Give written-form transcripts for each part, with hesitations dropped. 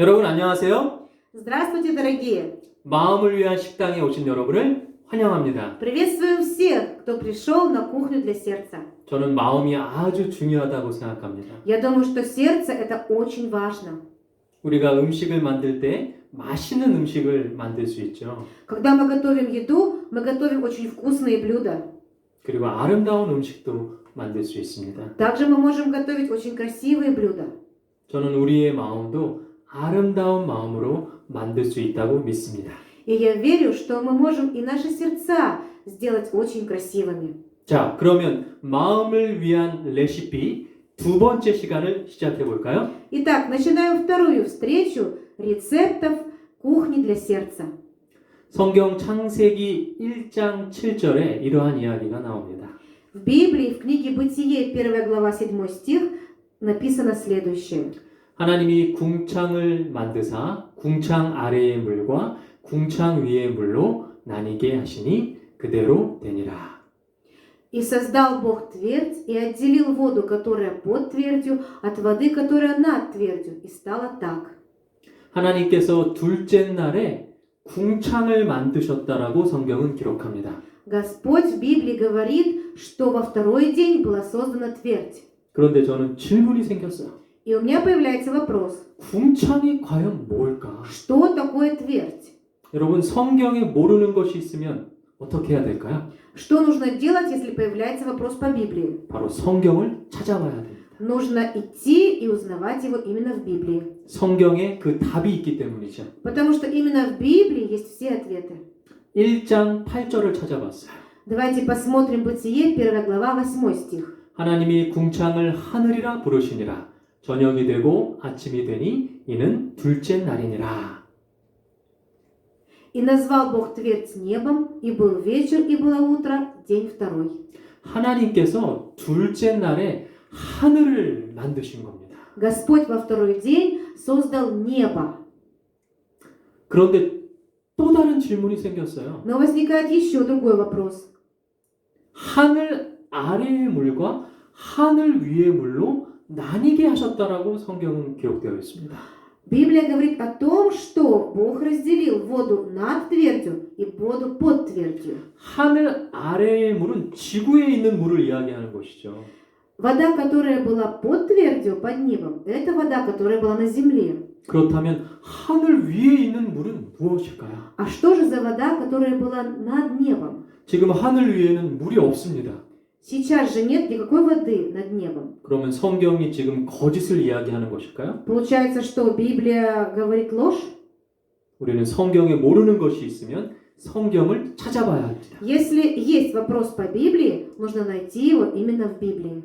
여러분 안녕하세요. Здравствуйте, дорогие! 마음을 위한 식당에 오신 여러분을 환영합니다. Приветствуем всех, кто пришел на кухню для сердца. 저는 마음이 아주 중요하다고 생각합니다. Я думаю, что сердце это очень важно. 우리가 음식을 만들 때 맛있는 음식을 만들 수 있죠. Когда мы готовим еду, мы готовим очень вкусные блюда. 그리고 아름다운 음식도 만들 수 있습니다. Также мы можем готовить очень красивые блюда. 저는 우리의 마음도 아름다운 마음으로 만들 수 있다고 믿습니다. И я верю, что мы можем и наши сердца сделать очень красивыми. 자, 그러면 마음을 위한 레시피 두 번째 시간을 시작해 볼까요? Итак, начинаем вторую встречу рецептов кухни для сердца. 성경 창세기 1장 7절에 이러한 이야기가 나옵니다. В Библии, в книге Бытие, 1 глава, 7 стих, написано следующее. 하나님이 궁창을 만드사 궁창 아래의 물과 궁창 위의 물로 나뉘게 하시니 그대로 되니라. И создал Бог твердь, и отделил воду, которая под твердью, от воды, которая над твердью, и стало так. 하나님께서 둘째 날에 궁창을 만드셨다라고 성경은 기록합니다. Господь в Библии говорит, что во второй день была создана твердь. 그런데 저는 질문이 생겼어요. И у меня появляется вопрос, 궁창이 과연 뭘까? что такое твердь? 여러분 성경에 모르는 것이 있으면 어떻게 해야 될까요? Что нужно делать, если появляется вопрос по Библии? 바로 성경을 찾아봐야 됩니다. Нужно идти и узнавать его именно в Библии. 성경에 그 답이 있기 때문이죠. Потому что именно в Библии есть все ответы. 1장 8절을 찾아봤어요. Давайте посмотрим Бытие, 1 глава, 8 стих. 하나님이 궁창을 하늘이라 부르시니라. 저녁이 되고 아침이 되니 이는 둘째 날이니라. И назвал Бог твердь небом, и был вечер, и было утро, день второй. 하나님께서 둘째 날에 하늘을 만드신 겁니다. Господь во второй день создал небо. 그런데 또 다른 질문이 생겼어요. Но возникает еще другой вопрос. 하늘 아래의 물과 하늘 위의 물로 나뉘게 하셨다라고 성경은 기록되어 있습니다. Библия говорит о том, что Бог разделил воду над твердью и воду под твердью. 하늘 아래의 물은 지구에 있는 물을 이야기하는 것이죠. Вода, которая была под твердью, под небом, это вода, которая была на земле. 그렇다면 하늘 위에 있는 물은 무엇일까요? А что же за вода, которая была над небом? 지금 하늘 위에는 물이 없습니다. Сейчас же нет никакой воды над небом. 그러면 성경이 지금 거짓을 이야기하는 것일까요? Получается, что Библия говорит ложь? 우리는 성경에 모르는 것이 있으면 성경을 찾아봐야 합니다. Если есть вопрос по Библии, нужно найти его именно в Библии.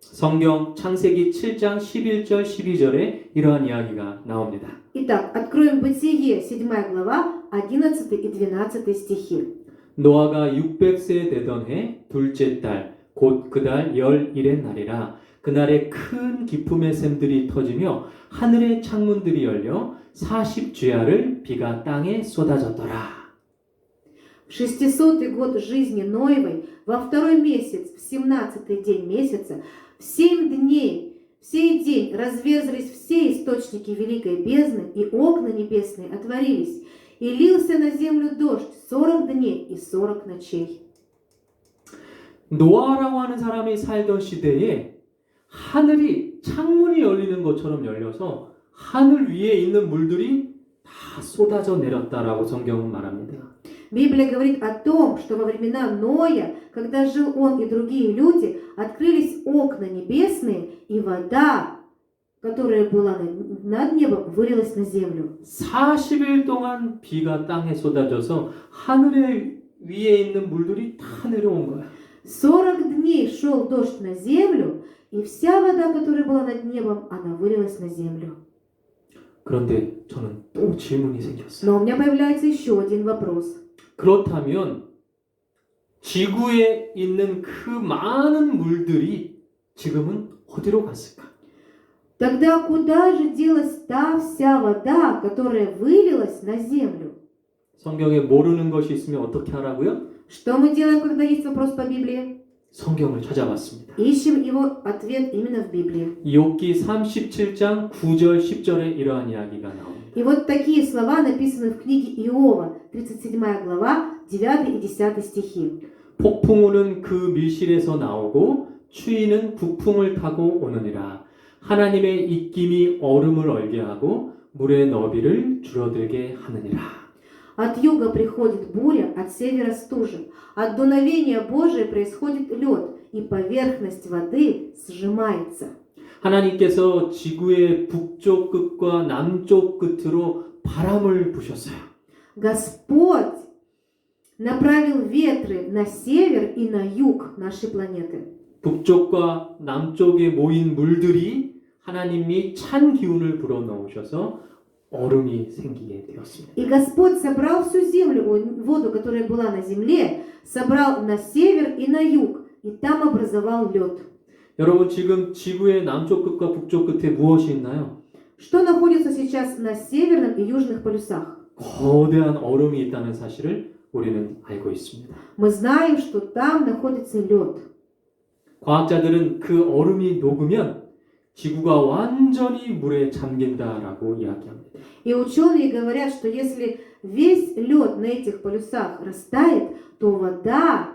성경 창세기 7장 11절 12절에 이러한 이야기가 나옵니다. Итак, откроем Бытие, 7 глава, 11 и 12 стихи. 노아가 600세 되던 해 둘째 달 곧 그달 11의 날이라 그날에 큰 기품의 샘들이 터지며 하늘의 창문들이 열려 40주야를 비가 땅에 쏟아졌더라. В 600-й год жизни Ноевой, во второй месяц, в 17-й день месяца, в 7 дней, в сей день разверзлись все источники великой бездны, и окна небесные отворились, и лился на землю дождь 40 дней и 40 ночей. 노아라고 하는 사람이 살던 시대에 하늘이 창문이 열리는 것처럼 열려서 하늘 위에 있는 물들이 다 쏟아져 내렸다라고 성경은 말합니다. Библия говорит о том, что во времена Ноя, когда жил он и другие люди, открылись окна небесные, и вода, которая была над небом, вылилась на землю. 40일 동안 비가 땅에 쏟아져서 하늘 위에 있는 물들이 다 내려온 거야. 40 дней шел дождь на землю, и вся вода, которая была над небом, она вылилась на землю. 그런데 저는 또 질문이 생겼어요. Но у меня появляется еще один вопрос. 그렇다면 지구에 있는 그 많은 물들이 지금은 어디로 갔을까? Тогда куда же делась та вся вода, которая вылилась на землю? 성경에 모르는 것이 있으면 어떻게 하라고요? Что мы делаем, когда есть вопрос по Библии? 성경을 찾아봤습니다. Ищем его ответ именно в Библии. 욥기 37장 9절 10절에 이러한 이야기가 나옵니다. И вот такие слова написаны в книге Иова, 37 глава, 9 и 10 стихи. 폭풍우는 그 밀실에서 나오고 추위는 북풍을 타고 오느니라. 하나님의 입김이 얼음을 얼게 하고 물의 너비를 줄어들게 하느니라. От юга приходит буря, от севера стужа. От дуновения Божия происходит лед, и поверхность воды сжимается. 하나님께서 지구의 북쪽 끝과 남쪽 끝으로 바람을 부셨어요. Господь направил ветры на север и на юг нашей планеты. 북쪽과 남쪽에 모인 물들이 하나님이 찬 기운을 불어넣으셔서 얼음이 생기게 되었습니다. И Господь собрал всю землю, воду, которая была на земле, собрал на север и на юг, и там образовал лед. 여러분 지금 지구의 남쪽 끝과 북쪽 끝에 무엇이 있나요? Что находится сейчас на северном и южных полюсах? 거대한 얼음이 있다는 사실을 우리는 알고 있습니다. Мы знаем, что там находится лед. 과학자들은 그 얼음이 녹으면 지구가 완전히 물에 잠긴다라고 이야기합니다. И ученые говорят, что если весь лед на этих полюсах растает, то вода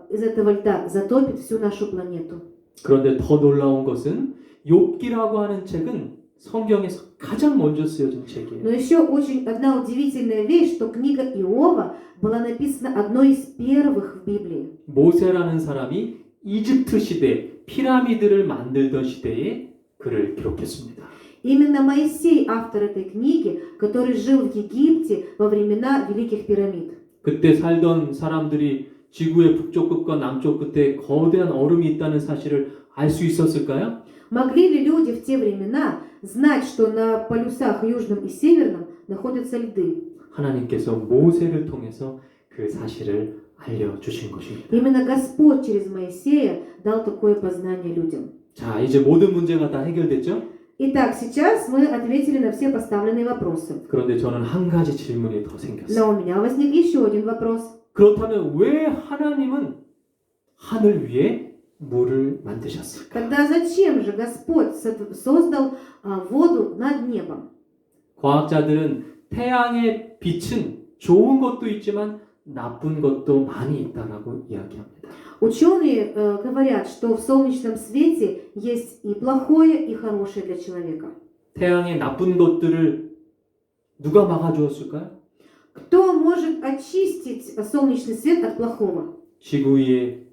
из этого льда затопит всю нашу планету. 그런데 더 놀라운 것은 욥기라고 하는 책은 성경에서 가장 먼저 쓰여진 책이에요. Но еще очень одна удивительная вещь, что книга Иова была написана одной из первых в Библии. 모세라는 사람이 이집트 시대 피라미드를 만들던 시대에 글을 기록했습니다. Именно Моисей, автор этой книги, который жил в Египте во времена Великих пирамид. 그때 살던 사람들이 지구의 북쪽 끝과 남쪽 끝에 거대한 얼음이 있다는 사실을 알 수 있었을까요? Могли ли люди в те времена знать, что на полюсах южном и северном находятся льды? 하나님께서 모세를 통해서 그 사실을 알려주신 것입니다. Именно Господь через Моисея дал такое познание людям. 자, 이제 모든 문제가 다 해결됐죠? Итак, сейчас мы ответили на все поставленные вопросы. 그런데 저는 한 가지 질문이 더 생겼어요. Но у меня возник еще один вопрос. 그렇다면 왜 하나님은 하늘 위에 물을 만드셨을까? Тогда зачем же Господь создал воду над небом? 과학자들은 태양의 빛은 좋은 것도 있지만 나쁜 것도 많이 있다라고 이야기합니다. Ученые говорят, что в солнечном свете есть и плохое, и хорошее для человека. 태양의 나쁜 것들을 누가 막아주었을까요? Кто может очистить солнечный свет от плохого? 지구 위에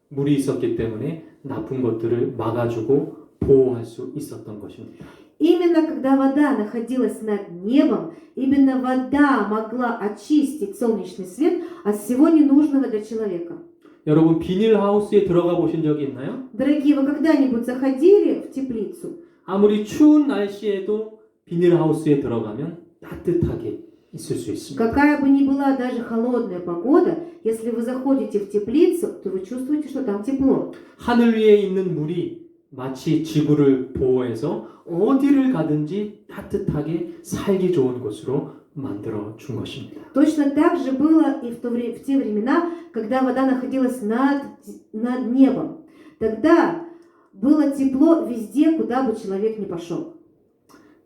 물이 있었기 때문에 나쁜 것들을 막아주고 보호할 수 있었던 것입니다. Именно когда вода находилась над небом, именно вода могла очистить солнечный свет от всего ненужного для человека. 여러분 비닐하우스에 들어가 보신 적이 있나요? Дорогие, вы когда-нибудь заходили в теплицу? 아무리 추운 날씨에도 비닐하우스에 들어가면 따뜻하게 있을 수 있습니다. Какая бы ни была даже холодная погода, если вы заходите в теплицу, то вы чувствуете, что там тепло. 하늘 위에 있는 물이 마치 지구를 보호해서 어디를 가든지 따뜻하게 살기 좋은 곳으로 만들어 준 것입니다. Точно так же было и в те времена, когда вода находилась над небом. Тогда было тепло везде, куда бы человек ни пошел.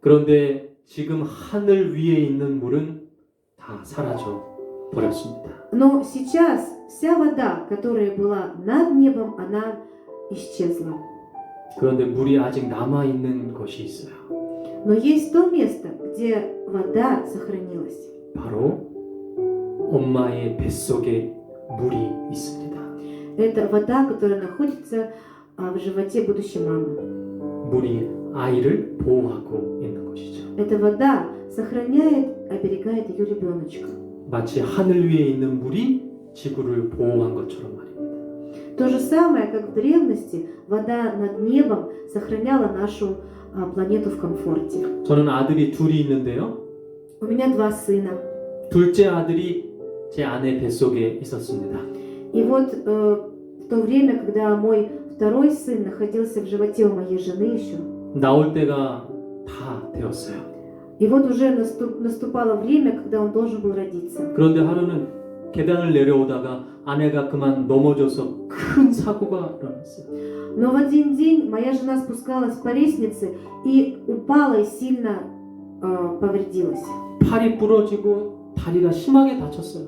그런데 지금 하늘 위에 있는 물은 다 사라져 버렸습니다. Но сейчас вся вода, которая была над небом, она исчезла. 그런데 물이 아직 남아 있는 것이 있어요. Но есть то место, где вода сохранилась. 바로 엄마의 뱃속에 물이 있습니다. Это вода, которая находится в животе будущей мамы. 물이 아이를 보호하고 있는 것이죠. Эта вода сохраняет, оберегает ее ребеночка. 마치 하늘 위에 있는 물이 지구를 보호한 것처럼 말입니다. То же самое, как в древности, вода над небом сохраняла нашу планету в комфорте. 저는 아들이 둘이 있는데요. У меня два сына. 둘째 아들이 제 아내 뱃속에 있었습니다. И вот в то время, когда мой второй сын находился в животе у моей жены еще, 나올 때가 다 되었어요. и вот уже наступало время, когда он должен был родиться. 그런데 하루는 계단을 내려오다가 아내가 그만 넘어져서 큰 사고가 일어났어요. Но в один день моя жена спускалась по лестнице и упала и сильно повредилась. 팔이 부러지고 다리가 심하게 다쳤어요.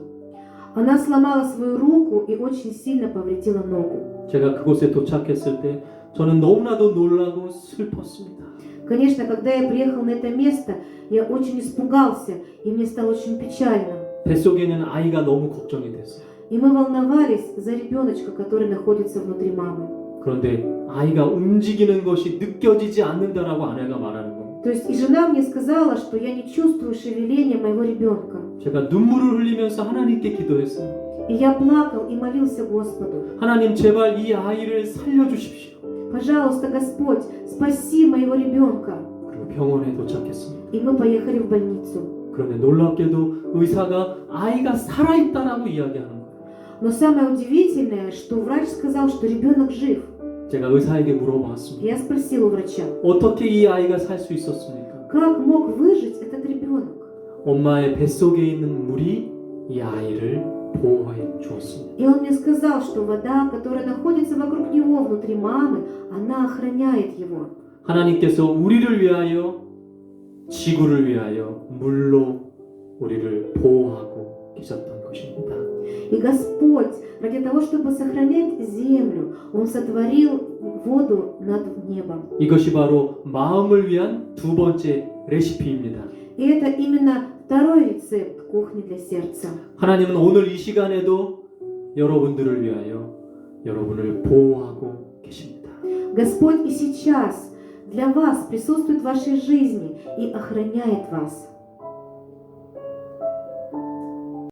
Она сломала свою руку и очень сильно повредила ногу. 제가 그곳에 도착했을 때 저는 너무나도 놀라고 슬펐습니다. Конечно, когда я приехал на это место, я очень испугался, и мне стало очень печально. 뱃속에는 아이가 너무 걱정이 됐어요. И мы волновались за ребеночка, который находится внутри мамы. 그런데 아이가 움직이는 것이 느껴지지 않는다라고 아내가 말하는 겁니다. То есть и жена мне сказала, что я не чувствую шевеления моего ребенка. 제가 눈물을 흘리면서 하나님께 기도했어요. И я плакал и молился Господу. 하나님 제발 이 아이를 살려주십시오. Пожалуйста, Господь, спаси моего ребенка. 그리고 병원에 도착했습니다. И мы поехали в больницу. 그런데 놀랍게도 의사가 아이가 살아있다라고 이야기하는 거예요. Но самое удивительное, что врач сказал, что ребенок жив. 제가 의사에게 물어봤습니다. Я спросила у врача, 어떻게 이 아이가 살 수 있었습니까? как мог выжить этот ребенок? 엄마의 뱃속에 있는 물이 이 아이를 보호해 주었습니다. И он мне сказал, что вода, которая находится вокруг него, внутри мамы, она охраняет его. 하나님께서 우리를 위하여 지구를 위하여 물로 우리를 보호하고 계셨던 것입니다. И Господь, ради того, чтобы сохранять землю, Он сотворил воду над небом. 이것이 바로 마음을 위한 두 번째 레시피입니다. И это именно второй рецепт кухни для сердца. 하나님은 오늘 이 시간에도 여러분들을 위하여 여러분을 보호하고 계십니다. Господь и сейчас для вас присутствует в вашей жизни и охраняет вас.